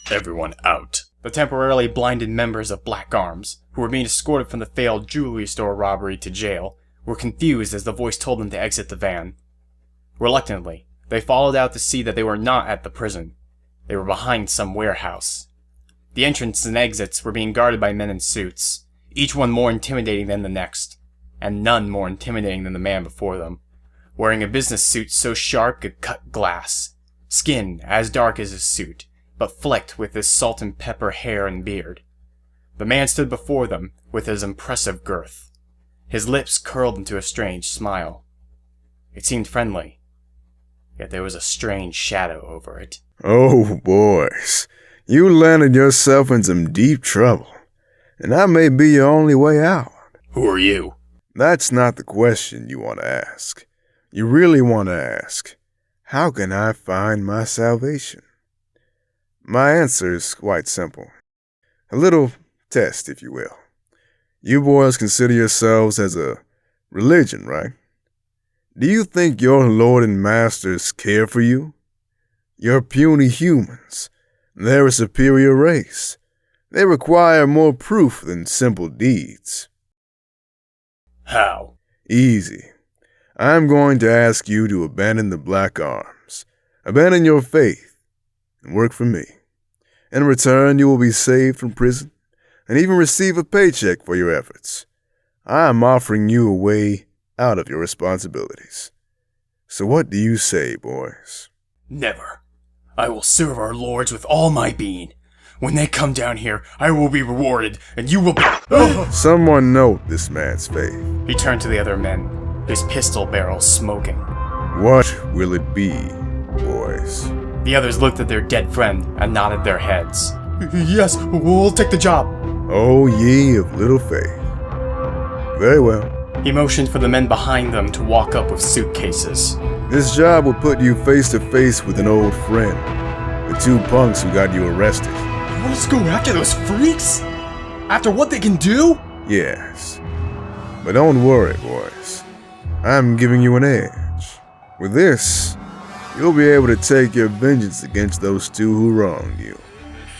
Everyone out. The temporarily blinded members of Black Arms, who were being escorted from the failed jewelry store robbery to jail, were confused as the voice told them to exit the van. Reluctantly, they followed out to see that they were not at the prison. They were behind some warehouse. The entrances and exits were being guarded by men in suits, each one more intimidating than the next, and none more intimidating than the man before them, wearing a business suit so sharp could cut glass, skin as dark as his suit, but flecked with his salt and pepper hair and beard. The man stood before them with his impressive girth. His lips curled into a strange smile. It seemed friendly, yet there was a strange shadow over it. Oh, boys, you landed yourself in some deep trouble, and I may be your only way out. Who are you? That's not the question you want to ask. You really want to ask, how can I find my salvation? My answer is quite simple. A little test, if you will. You boys consider yourselves as a religion, right? Do you think your Lord and Masters care for you? You're puny humans. They're a superior race. They require more proof than simple deeds. How? Easy. I'm going to ask you to abandon the Black Arms, abandon your faith, and work for me. In return, you will be saved from prison, and even receive a paycheck for your efforts. I am offering you a way out of your responsibilities. So what do you say, boys? Never. I will serve our lords with all my being. When they come down here, I will be rewarded, and you will be— Someone note this man's faith. He turned to the other men, his pistol barrel smoking. What will it be, boys? The others looked at their dead friend and nodded their heads. Yes, we'll take the job. O ye of little faith. Very well. He motioned for the men behind them to walk up with suitcases. This job will put you face to face with an old friend. The two punks who got you arrested. You want us to go after those freaks? After what they can do? Yes. But don't worry, boys. I'm giving you an edge. With this, you'll be able to take your vengeance against those two who wronged you.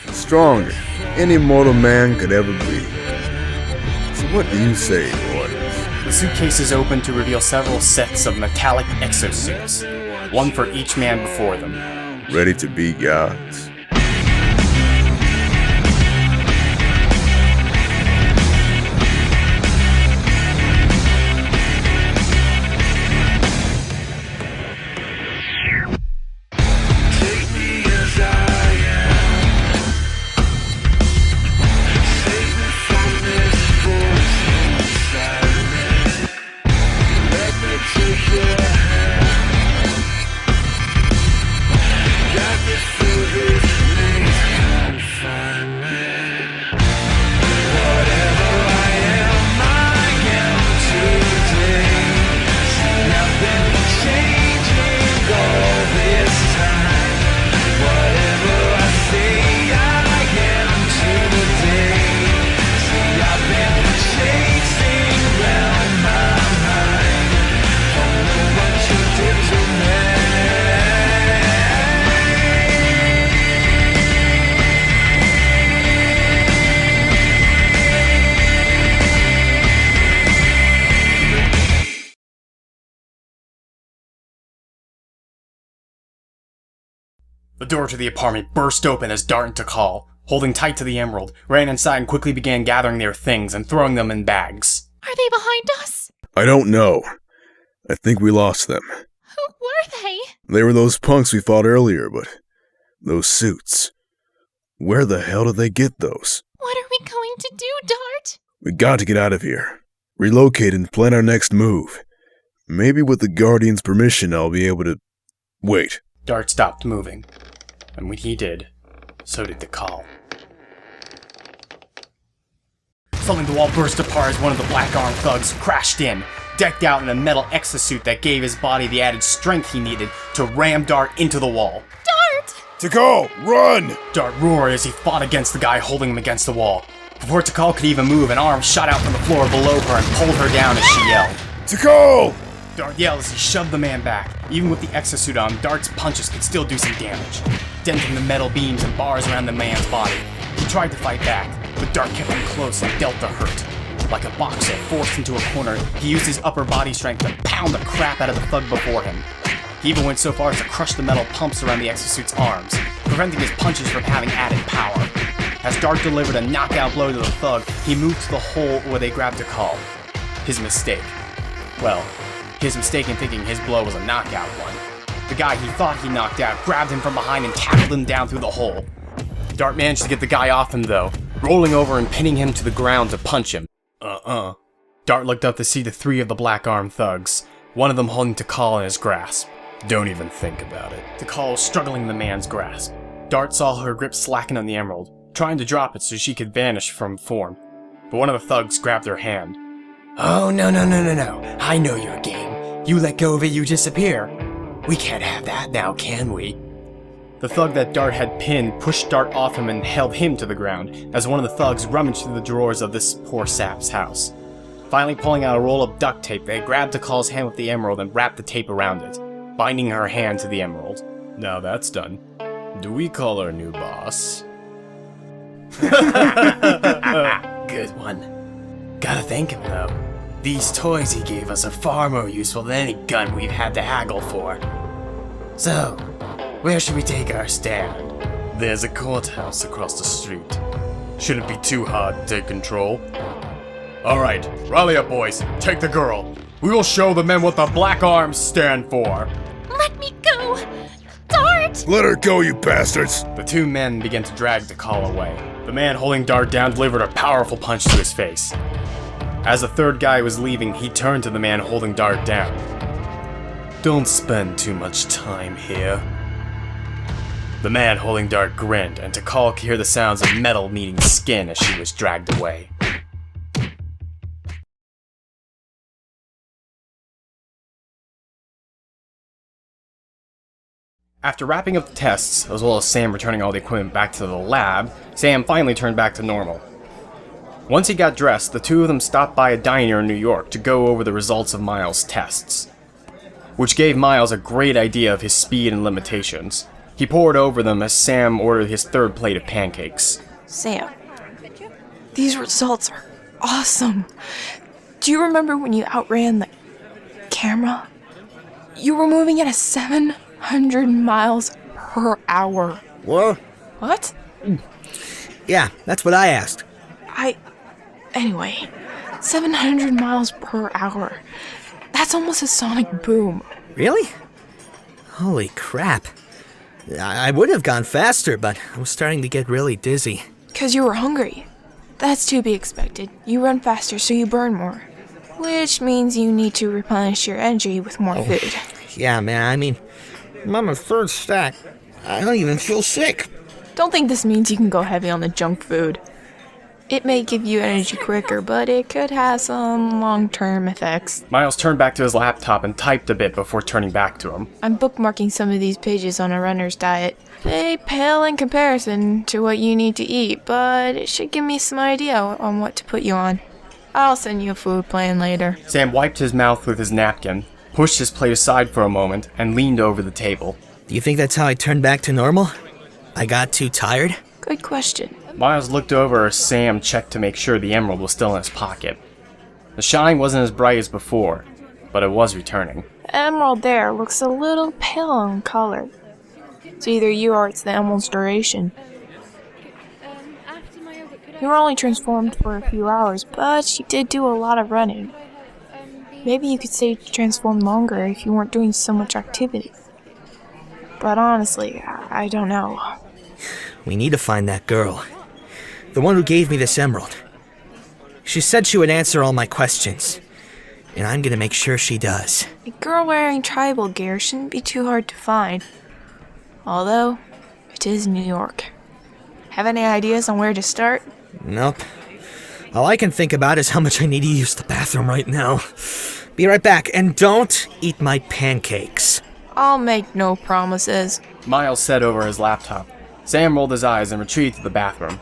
Stronger than any mortal man could ever be. So what do you say, boys? The suitcases opened to reveal several sets of metallic exosuits, one for each man before them. Ready to be gods? The door to the apartment burst open as Dart and Tikal, holding tight to the emerald, ran inside and quickly began gathering their things and throwing them in bags. Are they behind us? I don't know. I think we lost them. Who were they? They were those punks we fought earlier, but those suits. Where the hell did they get those? What are we going to do, Dart? We got to get out of here. Relocate and plan our next move. Maybe with the Guardian's permission I'll be able to— Wait. Dart stopped moving, and when he did, so did Tikal. Suddenly the wall burst apart as one of the black-armed thugs crashed in, decked out in a metal exosuit that gave his body the added strength he needed to ram Dart into the wall. Dart! Tikal, run! Dart roared as he fought against the guy holding him against the wall. Before Tikal could even move, an arm shot out from the floor below her and pulled her down as she yelled. Tikal! Dart yelled as he shoved the man back. Even with the exosuit on, Dart's punches could still do some damage, denting the metal beams and bars around the man's body. He tried to fight back, but Dart kept him close and dealt the hurt. Like a boxer forced into a corner, he used his upper body strength to pound the crap out of the thug before him. He even went so far as to crush the metal pumps around the exosuit's arms, preventing his punches from having added power. As Dart delivered a knockout blow to the thug, he moved to the hole where they grabbed Tikal. His mistake. Well, his mistake in thinking his blow was a knockout one. The guy he thought he knocked out grabbed him from behind and tackled him down through the hole. Dart managed to get the guy off him though, rolling over and pinning him to the ground to punch him. Dart looked up to see the three of the black-armed thugs, one of them holding Tikal in his grasp. Don't even think about it. Tikal was struggling in the man's grasp. Dart saw her grip slacken on the emerald, trying to drop it so she could vanish from form. But one of the thugs grabbed her hand. Oh, no. I know your game. You let go of it, you disappear. We can't have that now, can we? The thug that Dart had pinned pushed Dart off him and held him to the ground as one of the thugs rummaged through the drawers of this poor sap's house. Finally pulling out a roll of duct tape, they grabbed Tikal's hand with the emerald and wrapped the tape around it, binding her hand to the emerald. Now that's done. Do we call our new boss? Good one. Gotta thank him, though. These toys he gave us are far more useful than any gun we've had to haggle for. So, where should we take our stand? There's a courthouse across the street. Shouldn't be too hard to take control. Alright, rally up boys, take the girl. We will show the men what the black arms stand for. Let me go! Dart! Let her go, you bastards! The two men began to drag Tikal away. The man holding Dart down delivered a powerful punch to his face. As the third guy was leaving, he turned to the man holding Dart down. Don't spend too much time here. The man holding Dart grinned, and Tikal could hear the sounds of metal meeting skin as she was dragged away. After wrapping up the tests, as well as Sam returning all the equipment back to the lab, Sam finally turned back to normal. Once he got dressed, the two of them stopped by a diner in New York to go over the results of Miles' tests, which gave Miles a great idea of his speed and limitations. He pored over them as Sam ordered his third plate of pancakes. Sam, these results are awesome. Do you remember when you outran the camera? You were moving at a 700 miles per hour. What? What? Yeah, that's what I asked. Anyway, 700 miles per hour. That's almost a sonic boom. Really? Holy crap. I would have gone faster, but I was starting to get really dizzy. 'Cause you were hungry. That's to be expected. You run faster, so you burn more. Which means you need to replenish your energy with more food. Yeah, man, I mean, I'm on my third stack. I don't even feel sick. Don't think this means you can go heavy on the junk food. It may give you energy quicker, but it could have some long-term effects. Miles turned back to his laptop and typed a bit before turning back to him. I'm bookmarking some of these pages on a runner's diet. They pale in comparison to what you need to eat, but it should give me some idea on what to put you on. I'll send you a food plan later. Sam wiped his mouth with his napkin, pushed his plate aside for a moment, and leaned over the table. Do you think that's how I turned back to normal? I got too tired? Good question. Miles looked over as Sam checked to make sure the emerald was still in his pocket. The shine wasn't as bright as before, but it was returning. The emerald there looks a little pale in color. It's either you or it's the emerald's duration. You were only transformed for a few hours, but you did do a lot of running. Maybe you could stay transformed longer if you weren't doing so much activity. But honestly, I don't know. We need to find that girl. The one who gave me this emerald. She said she would answer all my questions. And I'm gonna make sure she does. A girl wearing tribal gear shouldn't be too hard to find. Although, it is New York. Have any ideas on where to start? Nope. All I can think about is how much I need to use the bathroom right now. Be right back, and don't eat my pancakes. I'll make no promises. Miles said over his laptop. Sam rolled his eyes and retreated to the bathroom.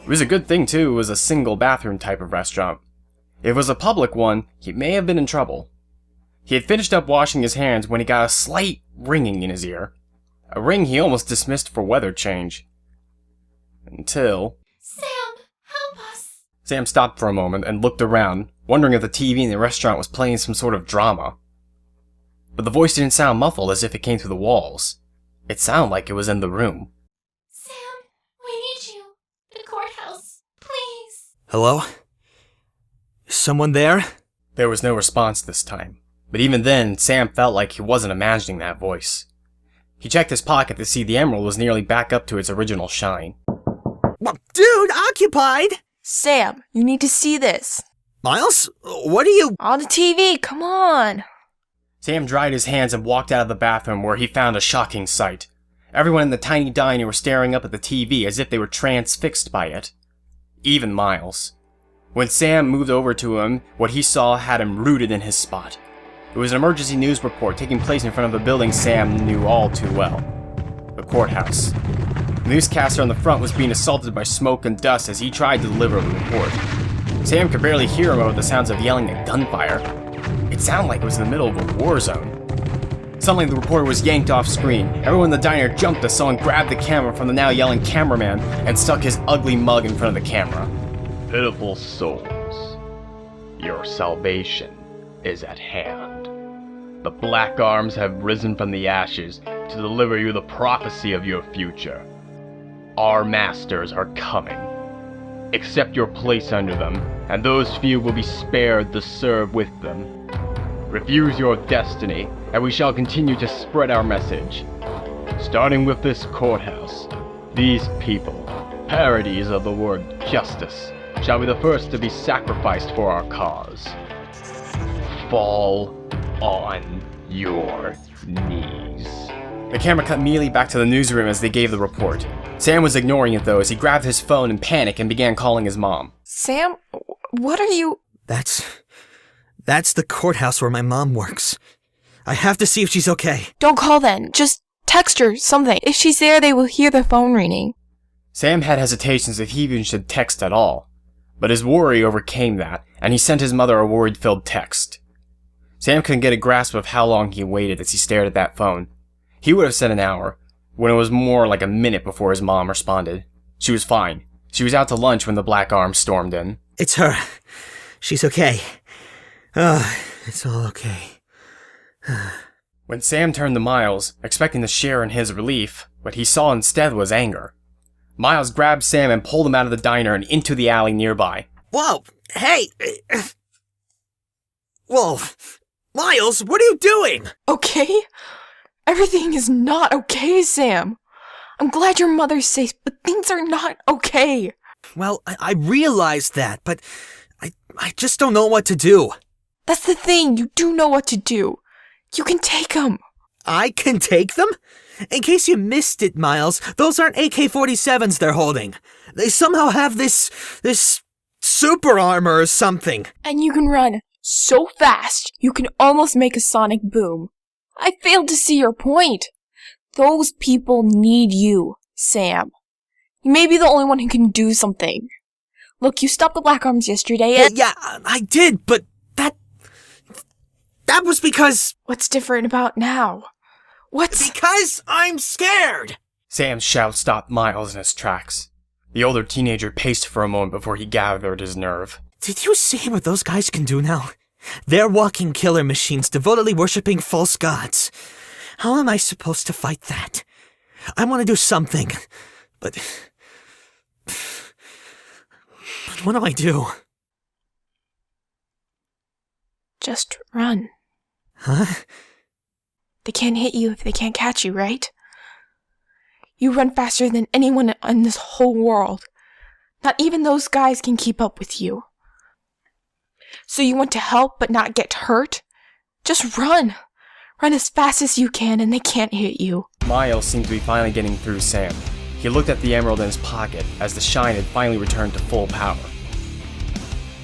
It was a good thing, too, it was a single bathroom type of restaurant. If it was a public one, he may have been in trouble. He had finished up washing his hands when he got a slight ringing in his ear. A ring he almost dismissed for weather change. Until... Sam, help us! Sam stopped for a moment and looked around, wondering if the TV in the restaurant was playing some sort of drama. But the voice didn't sound muffled as if it came through the walls. It sounded like it was in the room. Sam, we need you. The courthouse, please. Hello? Is someone there? There was no response this time, but even then, Sam felt like he wasn't imagining that voice. He checked his pocket to see the emerald was nearly back up to its original shine. Dude, occupied! Sam, you need to see this. Miles, what are you... On the TV, come on. Sam dried his hands and walked out of the bathroom where he found a shocking sight. Everyone in the tiny diner was staring up at the TV as if they were transfixed by it. Even Miles. When Sam moved over to him, what he saw had him rooted in his spot. It was an emergency news report taking place in front of a building Sam knew all too well. The courthouse. The newscaster on the front was being assaulted by smoke and dust as he tried to deliver the report. Sam could barely hear him over the sounds of yelling and gunfire. It sounded like it was in the middle of a war zone. Suddenly the reporter was yanked off screen. Everyone in the diner jumped as someone grabbed the camera from the now yelling cameraman and stuck his ugly mug in front of the camera. Pitiful souls, your salvation is at hand. The Black Arms have risen from the ashes to deliver you the prophecy of your future. Our masters are coming. Accept your place under them, and those few will be spared to serve with them. Refuse your destiny, and we shall continue to spread our message. Starting with this courthouse, these people, parodies of the word justice, shall be the first to be sacrificed for our cause. Fall on your knees. The camera cut immediately back to the newsroom as they gave the report. Sam was ignoring it though as he grabbed his phone in panic and began calling his mom. Sam, what are you... That's the courthouse where my mom works. I have to see if she's okay. Don't call then. Just text her something. If she's there, they will hear the phone ringing. Sam had hesitations if he even should text at all. But his worry overcame that, and he sent his mother a worried-filled text. Sam couldn't get a grasp of how long he waited as he stared at that phone. He would have said an hour, when it was more like a minute before his mom responded. She was fine. She was out to lunch when the Black Arms stormed in. It's her. She's okay. It's all okay. When Sam turned to Miles, expecting to share in his relief, what he saw instead was anger. Miles grabbed Sam and pulled him out of the diner and into the alley nearby. Whoa! Hey! Whoa! Miles, what are you doing? Okay? Everything is not okay, Sam. I'm glad your mother's safe, but things are not okay. Well, I realize that, but I just don't know what to do. That's the thing, you do know what to do. You can take them. I can take them? In case you missed it, Miles, those aren't AK-47s they're holding. They somehow have this super armor or something. And you can run so fast, you can almost make a sonic boom. I failed to see your point. Those people need you, Sam. You may be the only one who can do something. Look, you stopped the Black Arms yesterday and... Yeah, I did, but that was because... What's different about now? Because I'm scared! Sam's shout stopped Miles in his tracks. The older teenager paced for a moment before he gathered his nerve. Did you see what those guys can do now? They're walking killer machines, devotedly worshipping false gods. How am I supposed to fight that? I want to do something, but what do I do? Just run. Huh? They can't hit you if they can't catch you, right? You run faster than anyone in this whole world. Not even those guys can keep up with you. So you want to help but not get hurt? Just run. Run as fast as you can and they can't hit you. Miles seemed to be finally getting through Sam. He looked at the emerald in his pocket as the shine had finally returned to full power.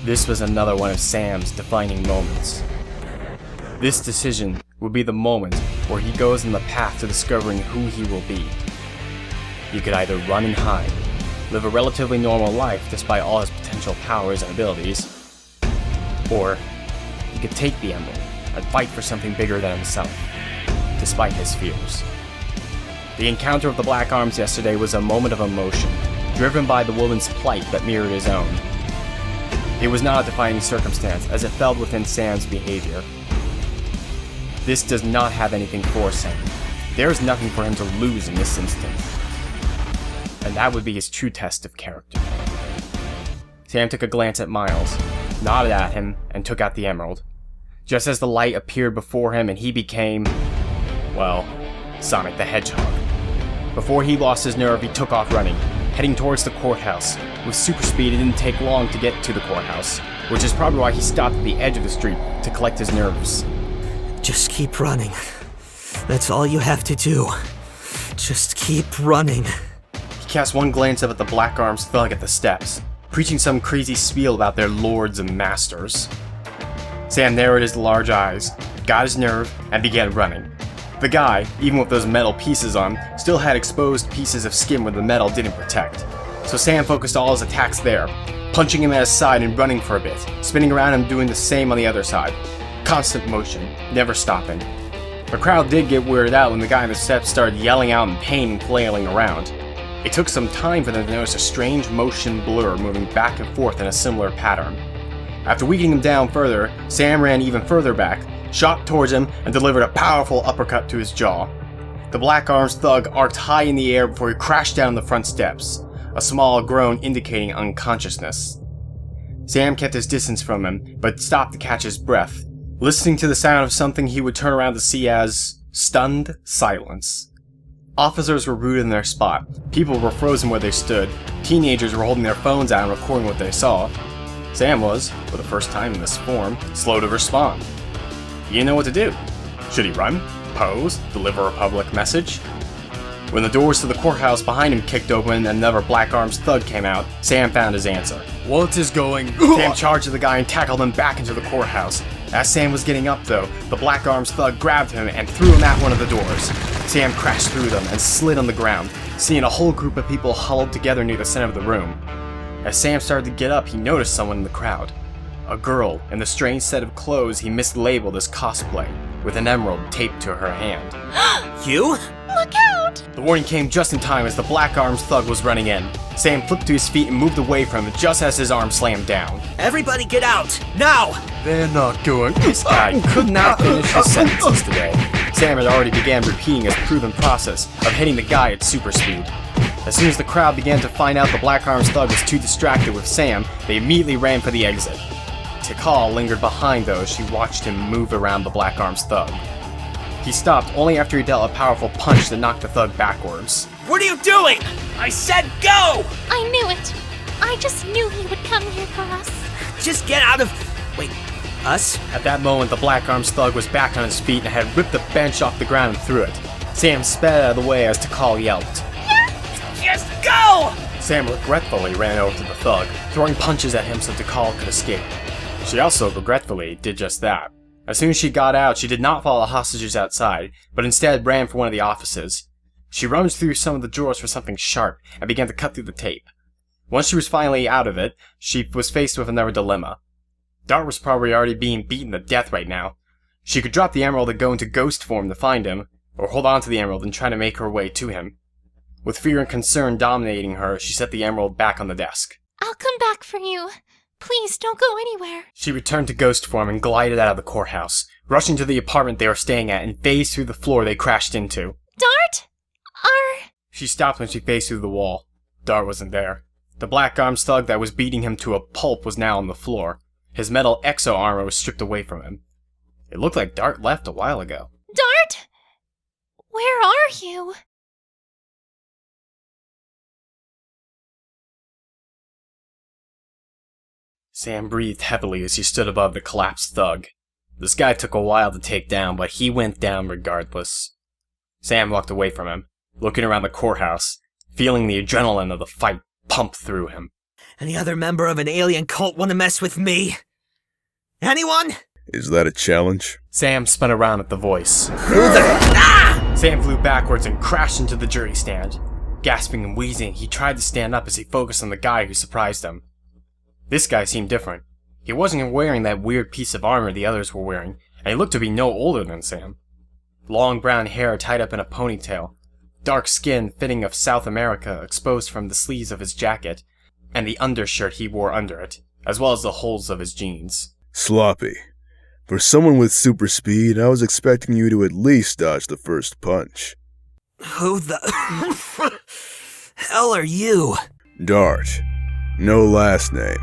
This was another one of Sam's defining moments. This decision will be the moment where he goes on the path to discovering who he will be. He could either run and hide, live a relatively normal life despite all his potential powers and abilities, or he could take the emerald and fight for something bigger than himself, despite his fears. The encounter of the Black Arms yesterday was a moment of emotion, driven by the woman's plight that mirrored his own. It was not a defining circumstance, as it fell within Sam's behavior. This does not have anything for Sam. There is nothing for him to lose in this instance. And that would be his true test of character. Sam took a glance at Miles, nodded at him, and took out the emerald. Just as the light appeared before him and he became, well, Sonic the Hedgehog. Before he lost his nerve, he took off running, heading towards the courthouse. With super speed, it didn't take long to get to the courthouse, which is probably why he stopped at the edge of the street to collect his nerves. Just keep running. That's all you have to do. Just keep running. He cast one glance up at the Black Arms thug at the steps, preaching some crazy spiel about their lords and masters. Sam narrowed his large eyes, got his nerve, and began running. The guy, even with those metal pieces on, still had exposed pieces of skin where the metal didn't protect. So Sam focused all his attacks there, punching him at his side and running for a bit, spinning around and doing the same on the other side. Constant motion, never stopping. The crowd did get weirded out when the guy on the steps started yelling out in pain and flailing around. It took some time for them to notice a strange motion blur moving back and forth in a similar pattern. After weakening him down further, Sam ran even further back, shot towards him, and delivered a powerful uppercut to his jaw. The Black Arms thug arced high in the air before he crashed down the front steps, a small groan indicating unconsciousness. Sam kept his distance from him, but stopped to catch his breath, listening to the sound of something he would turn around to see as stunned silence. Officers were rooted in their spot, people were frozen where they stood, teenagers were holding their phones out and recording what they saw. Sam was, for the first time in this form, slow to respond. He didn't know what to do. Should he run? Pose? Deliver a public message? When the doors to the courthouse behind him kicked open and another Black Arms thug came out, Sam found his answer. What is going? Sam charged at the guy and tackled him back into the courthouse. As Sam was getting up though, the Black Arms thug grabbed him and threw him at one of the doors. Sam crashed through them and slid on the ground, seeing a whole group of people huddled together near the center of the room. As Sam started to get up, he noticed someone in the crowd. A girl in the strange set of clothes he mislabeled as cosplay, with an emerald taped to her hand. You? Look out! The warning came just in time as the Black Arms thug was running in. Sam flipped to his feet and moved away from him just as his arm slammed down. Everybody get out! Now! They're not going. This guy could not finish his sentences today. Sam had already began repeating his proven process of hitting the guy at super speed. As soon as the crowd began to find out the Black Arms thug was too distracted with Sam, they immediately ran for the exit. Tikal lingered behind though as she watched him move around the Black Arms thug. He stopped only after he dealt a powerful punch that knocked the thug backwards. What are you doing? I said go! I knew it. I just knew he would come here for us. Just get out of... Wait, us? At that moment, the Black Arms thug was back on his feet and had ripped the bench off the ground and threw it. Sam sped out of the way as Tikal yelped. Just go! Sam regretfully ran over to the thug, throwing punches at him so Tikal could escape. She also regretfully did just that. As soon as she got out, she did not follow the hostages outside, but instead ran for one of the offices. She rummaged through some of the drawers for something sharp and began to cut through the tape. Once she was finally out of it, she was faced with another dilemma. Dart was probably already being beaten to death right now. She could drop the emerald and go into ghost form to find him, or hold on to the emerald and try to make her way to him. With fear and concern dominating her, she set the emerald back on the desk. I'll come back for you. Please don't go anywhere. She returned to ghost form and glided out of the courthouse, rushing to the apartment they were staying at and phased through the floor they crashed into. Dart? She stopped when she phased through the wall. Dart wasn't there. The Black Arms thug that was beating him to a pulp was now on the floor. His metal exo armor was stripped away from him. It looked like Dart left a while ago. Dart? Where are you? Sam breathed heavily as he stood above the collapsed thug. This guy took a while to take down, but he went down regardless. Sam walked away from him, looking around the courthouse, feeling the adrenaline of the fight pump through him. Any other member of an alien cult want to mess with me? Anyone? Is that a challenge? Sam spun around at the voice. Ah! Sam flew backwards and crashed into the jury stand. Gasping and wheezing, he tried to stand up as he focused on the guy who surprised him. This guy seemed different. He wasn't wearing that weird piece of armor the others were wearing, and he looked to be no older than Sam. Long brown hair tied up in a ponytail, dark skin fitting of South America exposed from the sleeves of his jacket, and the undershirt he wore under it, as well as the holes of his jeans. Sloppy. For someone with super speed, I was expecting you to at least dodge the first punch. Who the hell are you? Dart. No last name.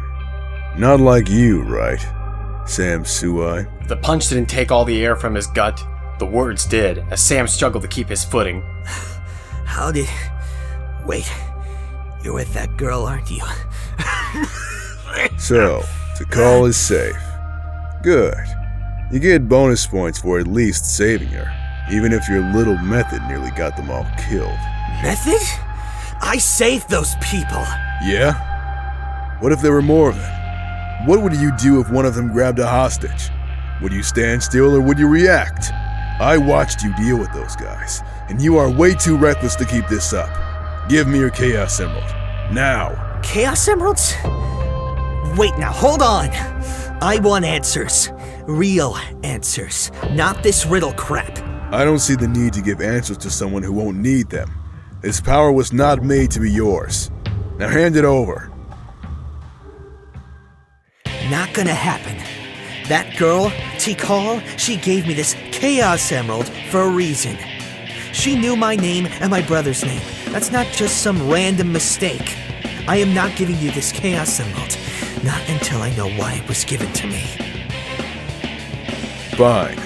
Not like you, right? Sam Suai. The punch didn't take all the air from his gut. The words did, as Sam struggled to keep his footing. How did... Wait, you're with that girl, aren't you? So, Tikal is safe. Good. You get bonus points for at least saving her, even if your little method nearly got them all killed. Method? I saved those people. Yeah? What if there were more of them? What would you do if one of them grabbed a hostage? Would you stand still or would you react? I watched you deal with those guys, and you are way too reckless to keep this up. Give me your Chaos Emerald. Now. Chaos Emeralds? Wait now, hold on. I want answers. Real answers. Not this riddle crap. I don't see the need to give answers to someone who won't need them. This power was not made to be yours. Now hand it over. Not gonna happen. That girl, Tikal, she gave me this Chaos Emerald for a reason. She knew my name and my brother's name. That's not just some random mistake. I am not giving you this Chaos Emerald. Not until I know why it was given to me. Fine.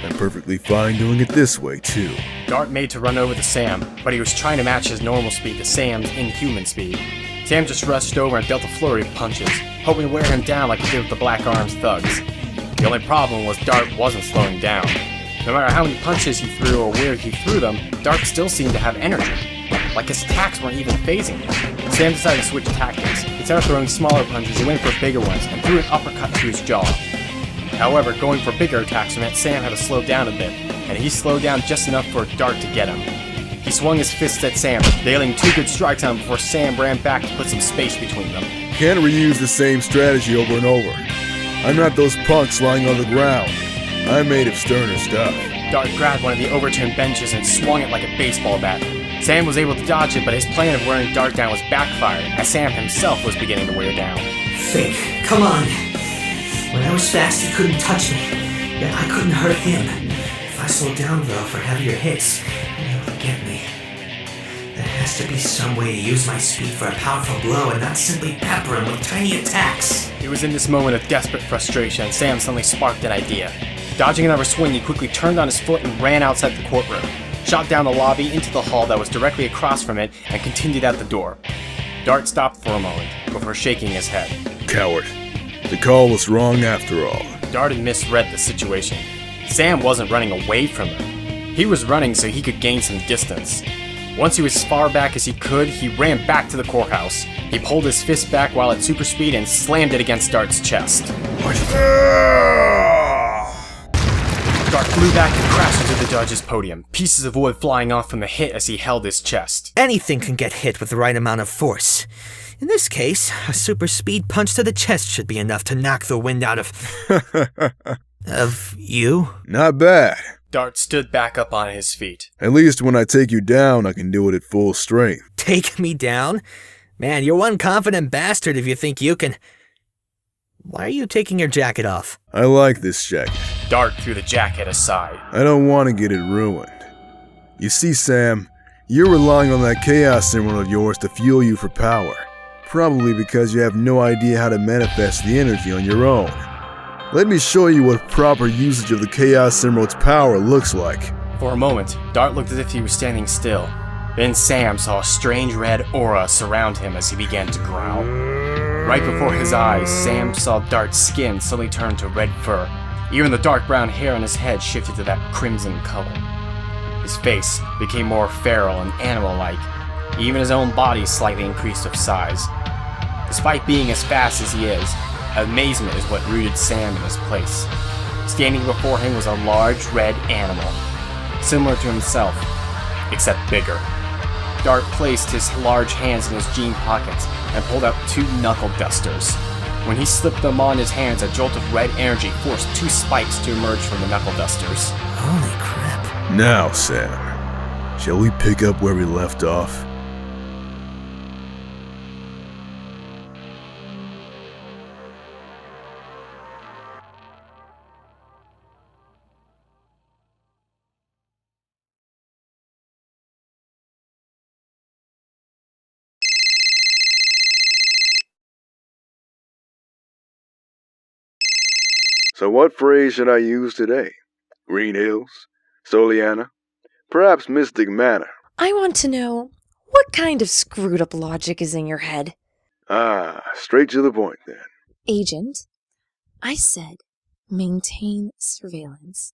I'm perfectly fine doing it this way, too. Dart made to run over to Sam, but he was trying to match his normal speed to Sam's inhuman speed. Sam just rushed over and dealt a flurry of punches, hoping to wear him down like he did with the Black Arms thugs. The only problem was Dart wasn't slowing down. No matter how many punches he threw or where he threw them, Dart still seemed to have energy. Like his attacks weren't even phasing him. Sam decided to switch tactics. Instead of throwing smaller punches, he went for bigger ones and threw an uppercut to his jaw. However, going for bigger attacks meant Sam had to slow down a bit, and he slowed down just enough for Dart to get him. He swung his fists at Sam, nailing 2 good strikes on him before Sam ran back to put some space between them. Can't reuse the same strategy over and over. I'm not those punks lying on the ground. I'm made of sterner stuff. Dart grabbed one of the overturned benches and swung it like a baseball bat. Sam was able to dodge it, but his plan of wearing Dart down was backfired, as Sam himself was beginning to wear down. Fake, come on. When I was fast, he couldn't touch me, yet I couldn't hurt him. If I slowed down, though, for heavier hits, he'd be able to get me. There has to be some way to use my speed for a powerful blow and not simply pepper him with tiny attacks. It was in this moment of desperate frustration Sam suddenly sparked an idea. Dodging another swing, he quickly turned on his foot and ran outside the courtroom, shot down the lobby into the hall that was directly across from it, and continued out the door. Dart stopped for a moment, before shaking his head. Coward. The call was wrong after all. Dart had misread the situation. Sam wasn't running away from him. He was running so he could gain some distance. Once he was as far back as he could, he ran back to the courthouse. He pulled his fist back while at super speed and slammed it against Dart's chest. Dart flew back and crashed into the judge's podium, pieces of wood flying off from the hit as he held his chest. Anything can get hit with the right amount of force. In this case, a super speed punch to the chest should be enough to knock the wind out of you? Not bad. Dart stood back up on his feet. At least when I take you down, I can do it at full strength. Take me down? Man, you're one confident bastard if you think you can... Why are you taking your jacket off? I like this jacket. Dart threw the jacket aside. I don't want to get it ruined. You see, Sam, you're relying on that Chaos Emerald of yours to fuel you for power. Probably because you have no idea how to manifest the energy on your own. Let me show you what proper usage of the Chaos Emerald's power looks like. For a moment, Dart looked as if he was standing still. Then Sam saw a strange red aura surround him as he began to growl. Right before his eyes, Sam saw Dart's skin suddenly turn to red fur. Even the dark brown hair on his head shifted to that crimson color. His face became more feral and animal-like. Even his own body slightly increased of size. Despite being as fast as he is, amazement is what rooted Sam in his place. Standing before him was a large red animal, similar to himself, except bigger. Dart placed his large hands in his jean pockets and pulled out 2 knuckle dusters. When he slipped them on his hands, a jolt of red energy forced 2 spikes to emerge from the knuckle dusters. Holy crap. Now, Sam, shall we pick up where we left off? So what phrase should I use today? Green Hills? Soliana? Perhaps Mystic Manor? I want to know, what kind of screwed up logic is in your head? Ah, straight to the point then. Agent, I said maintain surveillance.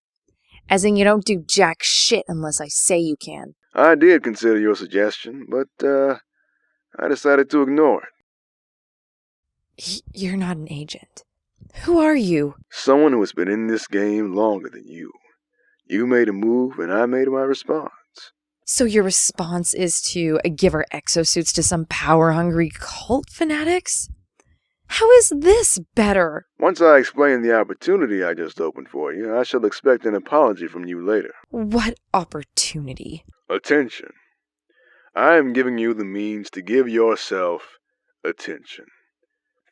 As in you don't do jack shit unless I say you can. I did consider your suggestion, but, I decided to ignore it. You're not an agent. Who are you? Someone who has been in this game longer than you. You made a move, and I made my response. So your response is to give our exosuits to some power-hungry cult fanatics? How is this better? Once I explain the opportunity I just opened for you, I shall expect an apology from you later. What opportunity? Attention. I am giving you the means to give yourself attention.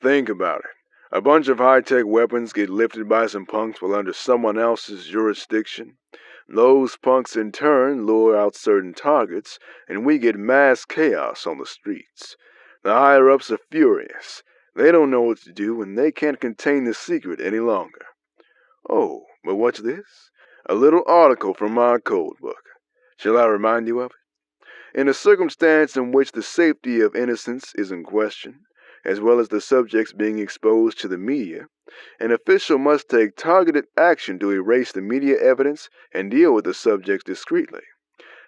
Think about it. A bunch of high-tech weapons get lifted by some punks while under someone else's jurisdiction. Those punks in turn lure out certain targets, and we get mass chaos on the streets. The higher-ups are furious. They don't know what to do, and they can't contain the secret any longer. Oh, but what's this? A little article from my code book. Shall I remind you of it? In a circumstance in which the safety of innocence is in question, as well as the subjects being exposed to the media, an official must take targeted action to erase the media evidence and deal with the subjects discreetly.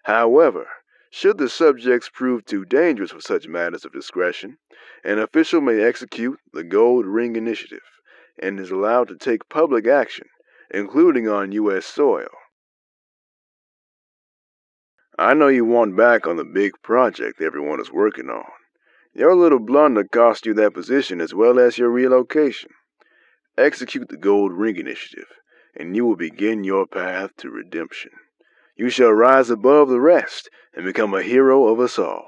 However, should the subjects prove too dangerous for such matters of discretion, an official may execute the Gold Ring Initiative and is allowed to take public action, including on U.S. soil. I know you want back on the big project everyone is working on. Your little blunder cost you that position as well as your relocation. Execute the Gold Ring Initiative, and you will begin your path to redemption. You shall rise above the rest and become a hero of us all.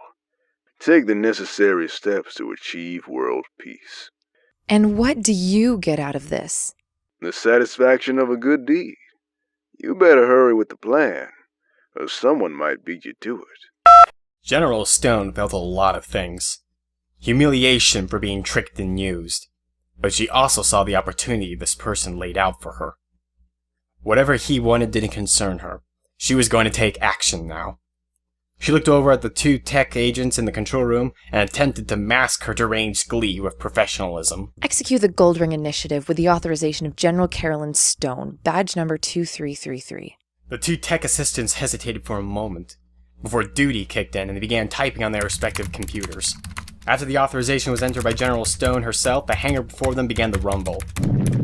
Take the necessary steps to achieve world peace. And what do you get out of this? The satisfaction of a good deed. You better hurry with the plan, or someone might beat you to it. General Stone felt a lot of things. Humiliation for being tricked and used. But she also saw the opportunity this person laid out for her. Whatever he wanted didn't concern her. She was going to take action now. She looked over at the 2 tech agents in the control room and attempted to mask her deranged glee with professionalism. Execute the Gold Ring Initiative with the authorization of General Carolyn Stone, badge number 2333. The 2 tech assistants hesitated for a moment, before duty kicked in and they began typing on their respective computers. After the authorization was entered by General Stone herself, the hangar before them began to rumble.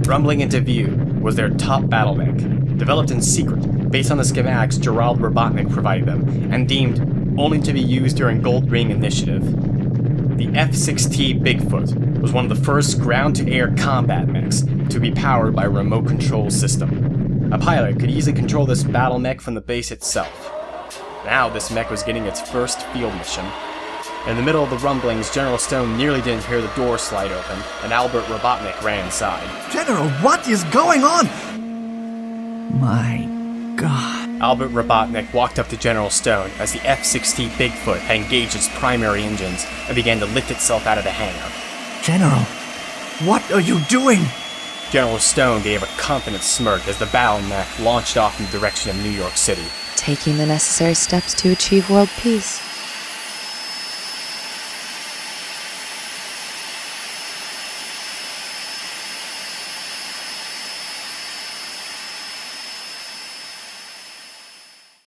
Rumbling into view was their top battle mech, developed in secret, based on the schematics Gerald Robotnik provided them, and deemed only to be used during Gold Ring Initiative. The F-6T Bigfoot was one of the first ground-to-air combat mechs to be powered by a remote control system. A pilot could easily control this battle mech from the base itself. Now this mech was getting its first field mission. In the middle of the rumblings, General Stone nearly didn't hear the door slide open, and Albert Robotnik ran inside. General, what is going on? My God. Albert Robotnik walked up to General Stone as the F-6T Bigfoot had engaged its primary engines and began to lift itself out of the hangar. General, what are you doing? General Stone gave a confident smirk as the battle mech launched off in the direction of New York City. Taking the necessary steps to achieve world peace.